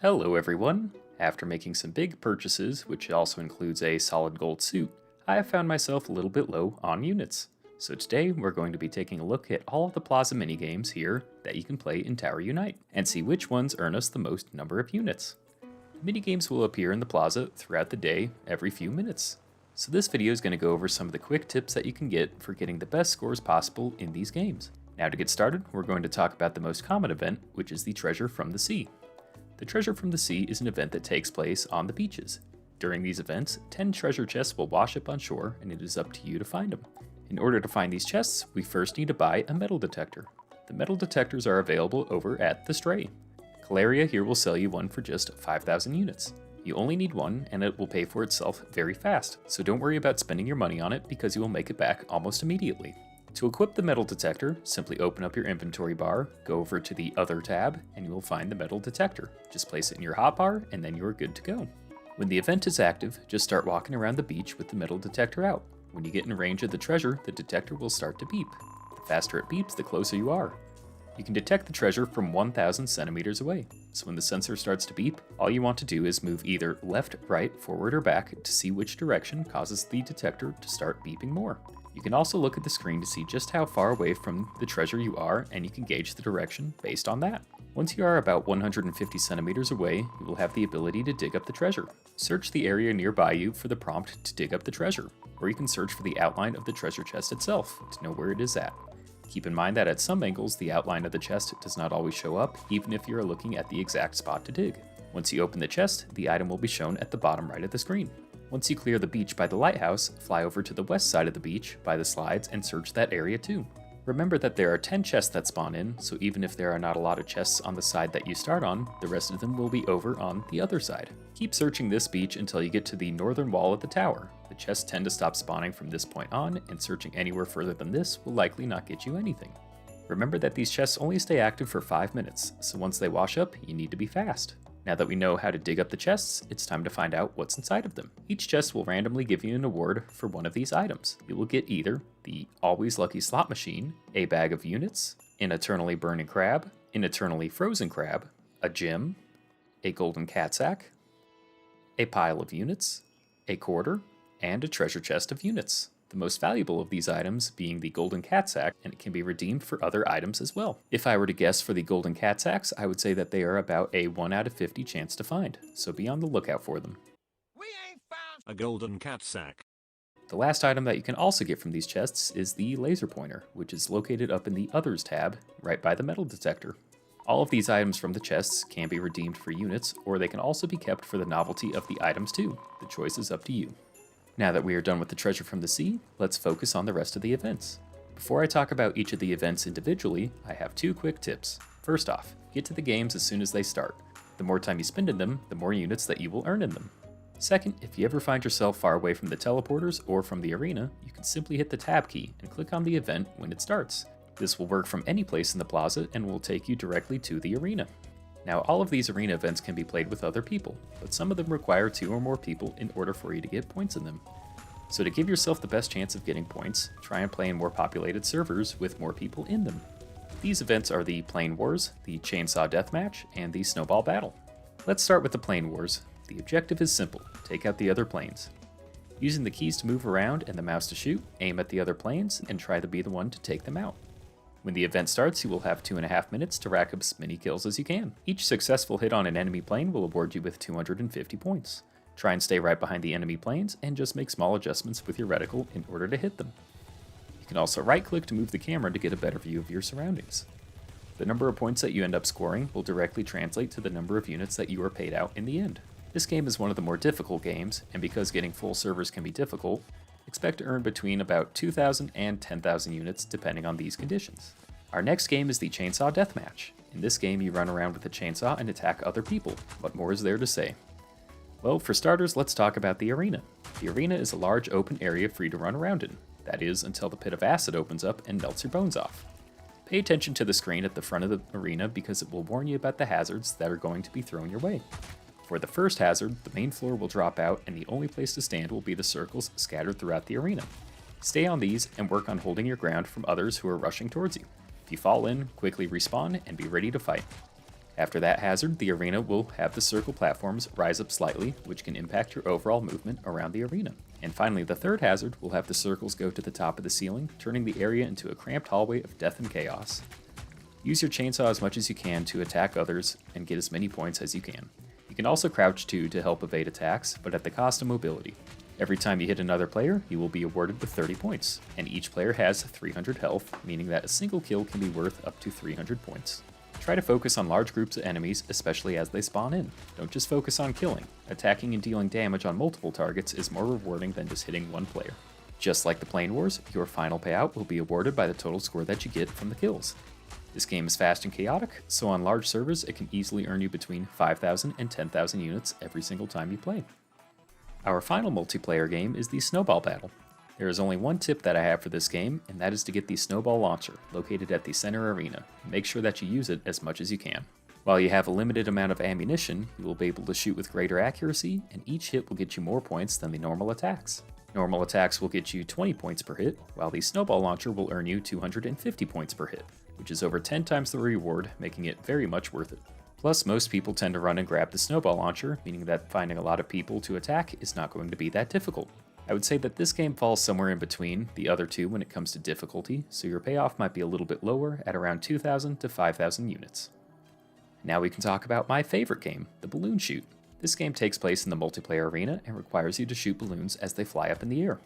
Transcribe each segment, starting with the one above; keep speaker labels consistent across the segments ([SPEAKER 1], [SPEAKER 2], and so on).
[SPEAKER 1] Hello everyone! After making some big purchases, which also includes a solid gold suit, I have found myself a little bit low on units. So today we're going to be taking a look at all of the Plaza minigames here that you can play in Tower Unite, and see which ones earn us the most number of units. Minigames will appear in the Plaza throughout the day, every few minutes. So this video is going to go over some of the quick tips that you can get for getting the best scores possible in these games. Now to get started, we're going to talk about the most common event, which is the Treasure from the Sea. The Treasure from the Sea is an event that takes place on the beaches. During these events, 10 treasure chests will wash up on shore, and it is up to you to find them. In order to find these chests, we first need to buy a metal detector. The metal detectors are available over at the Stray. Calaria here will sell you one for just 5,000 units. You only need one, and it will pay for itself very fast, so don't worry about spending your money on it because you will make it back almost immediately. To equip the metal detector, simply open up your inventory bar, go over to the Other tab, and you will find the metal detector. Just place it in your hotbar, and then you are good to go. When the event is active, just start walking around the beach with the metal detector out. When you get in range of the treasure, the detector will start to beep. The faster it beeps, the closer you are. You can detect the treasure from 1,000 centimeters away, so when the sensor starts to beep, all you want to do is move either left, right, forward, or back to see which direction causes the detector to start beeping more. You can also look at the screen to see just how far away from the treasure you are, and you can gauge the direction based on that. Once you are about 150 centimeters away, you will have the ability to dig up the treasure. Search the area nearby you for the prompt to dig up the treasure, or you can search for the outline of the treasure chest itself to know where it is at. Keep in mind that at some angles, the outline of the chest does not always show up, even if you are looking at the exact spot to dig. Once you open the chest, the item will be shown at the bottom right of the screen. Once you clear the beach by the lighthouse, fly over to the west side of the beach by the slides and search that area too. Remember that there are 10 chests that spawn in, so even if there are not a lot of chests on the side that you start on, the rest of them will be over on the other side. Keep searching this beach until you get to the northern wall of the tower. The chests tend to stop spawning from this point on, and searching anywhere further than this will likely not get you anything. Remember that these chests only stay active for 5 minutes, so once they wash up, you need to be fast. Now that we know how to dig up the chests, it's time to find out what's inside of them. Each chest will randomly give you an award for one of these items. You will get either the Always Lucky Slot Machine, a bag of units, an Eternally Burning Crab, an Eternally Frozen Crab, a gem, a Golden Cat Sack, a pile of units, a quarter, and a treasure chest of units. The most valuable of these items being the Golden Cat Sack, and it can be redeemed for other items as well. If I were to guess for the Golden Cat Sacks, I would say that they are about a 1 out of 50 chance to find, so be on the lookout for them.
[SPEAKER 2] We ain't found a Golden Cat Sack.
[SPEAKER 1] The last item that you can also get from these chests is the laser pointer, which is located up in the Others tab, right by the metal detector. All of these items from the chests can be redeemed for units, or they can also be kept for the novelty of the items too. The choice is up to you. Now that we are done with the Treasure from the Sea, let's focus on the rest of the events. Before I talk about each of the events individually, I have 2 quick tips. First off, get to the games as soon as they start. The more time you spend in them, the more units that you will earn in them. Second, if you ever find yourself far away from the teleporters or from the arena, you can simply hit the tab key and click on the event when it starts. This will work from any place in the plaza and will take you directly to the arena. Now, all of these arena events can be played with other people, but some of them require 2 or more people in order for you to get points in them. So to give yourself the best chance of getting points, try and play in more populated servers with more people in them. These events are the Plane Wars, the Chainsaw Deathmatch, and the Snowball Battle. Let's start with the Plane Wars. The objective is simple: take out the other planes. Using the keys to move around and the mouse to shoot, aim at the other planes and try to be the one to take them out. When the event starts, you will have 2.5 minutes to rack up as many kills as you can. Each successful hit on an enemy plane will award you with 250 points. Try and stay right behind the enemy planes and just make small adjustments with your reticle in order to hit them. You can also right-click to move the camera to get a better view of your surroundings. The number of points that you end up scoring will directly translate to the number of units that you are paid out in the end. This game is one of the more difficult games, and because getting full servers can be difficult, expect to earn between about 2,000 and 10,000 units depending on these conditions. Our next game is the Chainsaw Deathmatch. In this game you run around with a chainsaw and attack other people. What more is there to say? Well, for starters, let's talk about the arena. The arena is a large open area for you to run around in. That is, until the pit of acid opens up and melts your bones off. Pay attention to the screen at the front of the arena because it will warn you about the hazards that are going to be thrown your way. For the first hazard, the main floor will drop out and the only place to stand will be the circles scattered throughout the arena. Stay on these and work on holding your ground from others who are rushing towards you. If you fall in, quickly respawn and be ready to fight. After that hazard, the arena will have the circle platforms rise up slightly, which can impact your overall movement around the arena. And finally, the third hazard will have the circles go to the top of the ceiling, turning the area into a cramped hallway of death and chaos. Use your chainsaw as much as you can to attack others and get as many points as you can. You can also crouch too to help evade attacks, but at the cost of mobility. Every time you hit another player, you will be awarded with 30 points, and each player has 300 health, meaning that a single kill can be worth up to 300 points. Try to focus on large groups of enemies, especially as they spawn in. Don't just focus on killing. Attacking and dealing damage on multiple targets is more rewarding than just hitting one player. Just like the Plane Wars, your final payout will be awarded by the total score that you get from the kills. This game is fast and chaotic, so on large servers it can easily earn you between 5,000 and 10,000 units every single time you play. Our final multiplayer game is the Snowball Battle. There is only one tip that I have for this game, and that is to get the snowball launcher, located at the center arena. Make sure that you use it as much as you can. While you have a limited amount of ammunition, you will be able to shoot with greater accuracy, and each hit will get you more points than the normal attacks. Normal attacks will get you 20 points per hit, while the snowball launcher will earn you 250 points per hit, which is over 10 times the reward, making it very much worth it. Plus, most people tend to run and grab the snowball launcher, meaning that finding a lot of people to attack is not going to be that difficult. I would say that this game falls somewhere in between the other two when it comes to difficulty, so your payoff might be a little bit lower at around 2,000 to 5,000 units. Now we can talk about my favorite game, the Balloon Shoot. This game takes place in the multiplayer arena and requires you to shoot balloons as they fly up in the air.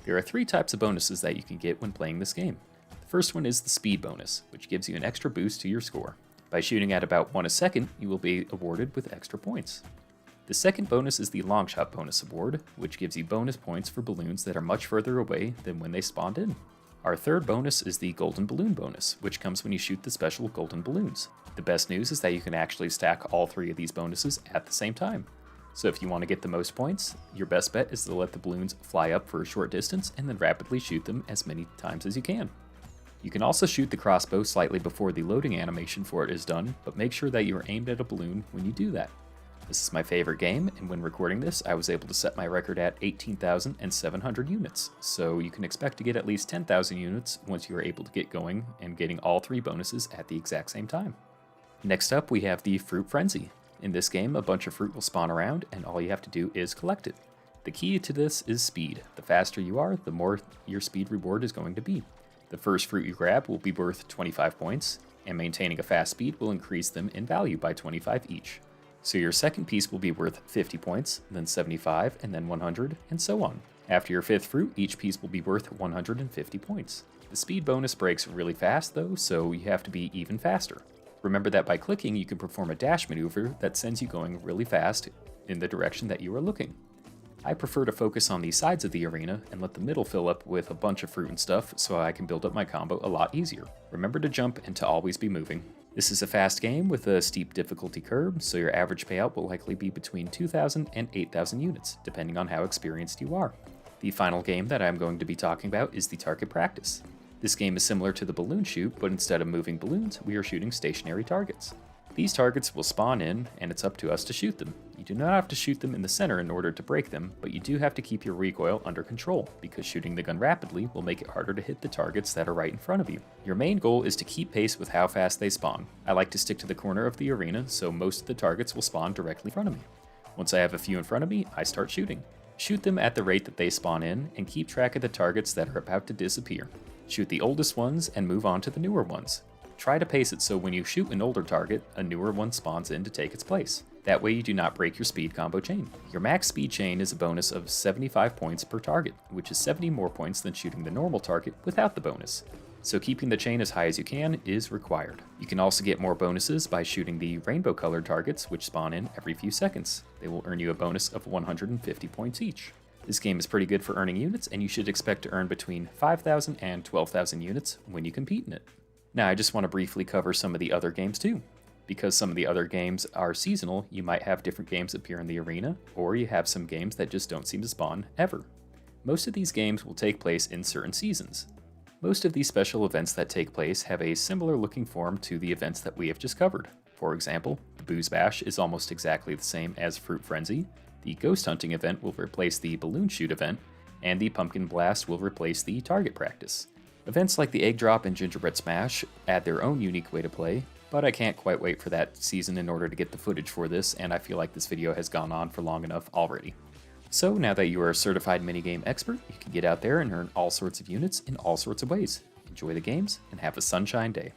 [SPEAKER 1] There are 3 types of bonuses that you can get when playing this game. The first one is the speed bonus, which gives you an extra boost to your score. By shooting at about 1 a second, you will be awarded with extra points. The second bonus is the long shot bonus award, which gives you bonus points for balloons that are much further away than when they spawned in. Our third bonus is the golden balloon bonus, which comes when you shoot the special golden balloons. The best news is that you can actually stack all 3 of these bonuses at the same time. So if you want to get the most points, your best bet is to let the balloons fly up for a short distance and then rapidly shoot them as many times as you can. You can also shoot the crossbow slightly before the loading animation for it is done, but make sure that you are aimed at a balloon when you do that. This is my favorite game, and when recording this, I was able to set my record at 18,700 units, so you can expect to get at least 10,000 units once you are able to get going and getting all 3 bonuses at the exact same time. Next up, we have the Fruit Frenzy. In this game, a bunch of fruit will spawn around, and all you have to do is collect it. The key to this is speed. The faster you are, the more your speed reward is going to be. The first fruit you grab will be worth 25 points, and maintaining a fast speed will increase them in value by 25 each. So your second piece will be worth 50 points, then 75, and then 100, and so on. After your 5th fruit, each piece will be worth 150 points. The speed bonus breaks really fast though, so you have to be even faster. Remember that by clicking, you can perform a dash maneuver that sends you going really fast in the direction that you are looking. I prefer to focus on the sides of the arena and let the middle fill up with a bunch of fruit and stuff so I can build up my combo a lot easier. Remember to jump and to always be moving. This is a fast game with a steep difficulty curve, so your average payout will likely be between 2,000 and 8,000 units, depending on how experienced you are. The final game that I'm going to be talking about is the Target Practice. This game is similar to the Balloon Shoot, but instead of moving balloons, we are shooting stationary targets. These targets will spawn in, and it's up to us to shoot them. You do not have to shoot them in the center in order to break them, but you do have to keep your recoil under control, because shooting the gun rapidly will make it harder to hit the targets that are right in front of you. Your main goal is to keep pace with how fast they spawn. I like to stick to the corner of the arena, so most of the targets will spawn directly in front of me. Once I have a few in front of me, I start shooting. Shoot them at the rate that they spawn in, and keep track of the targets that are about to disappear. Shoot the oldest ones and move on to the newer ones. Try to pace it so when you shoot an older target, a newer one spawns in to take its place. That way you do not break your speed combo chain. Your max speed chain is a bonus of 75 points per target, which is 70 more points than shooting the normal target without the bonus. So keeping the chain as high as you can is required. You can also get more bonuses by shooting the rainbow colored targets, which spawn in every few seconds. They will earn you a bonus of 150 points each. This game is pretty good for earning units, and you should expect to earn between 5,000 and 12,000 units when you compete in it. Now, I just want to briefly cover some of the other games too. Because some of the other games are seasonal, you might have different games appear in the arena, or you have some games that just don't seem to spawn ever. Most of these games will take place in certain seasons. Most of these special events that take place have a similar looking form to the events that we have just covered. For example, the Booze Bash is almost exactly the same as Fruit Frenzy, the Ghost Hunting event will replace the Balloon Shoot event, and the Pumpkin Blast will replace the Target Practice. Events like the Egg Drop and Gingerbread Smash add their own unique way to play, but I can't quite wait for that season in order to get the footage for this, and I feel like this video has gone on for long enough already. So now that you are a certified minigame expert, you can get out there and earn all sorts of units in all sorts of ways. Enjoy the games, and have a sunshine day.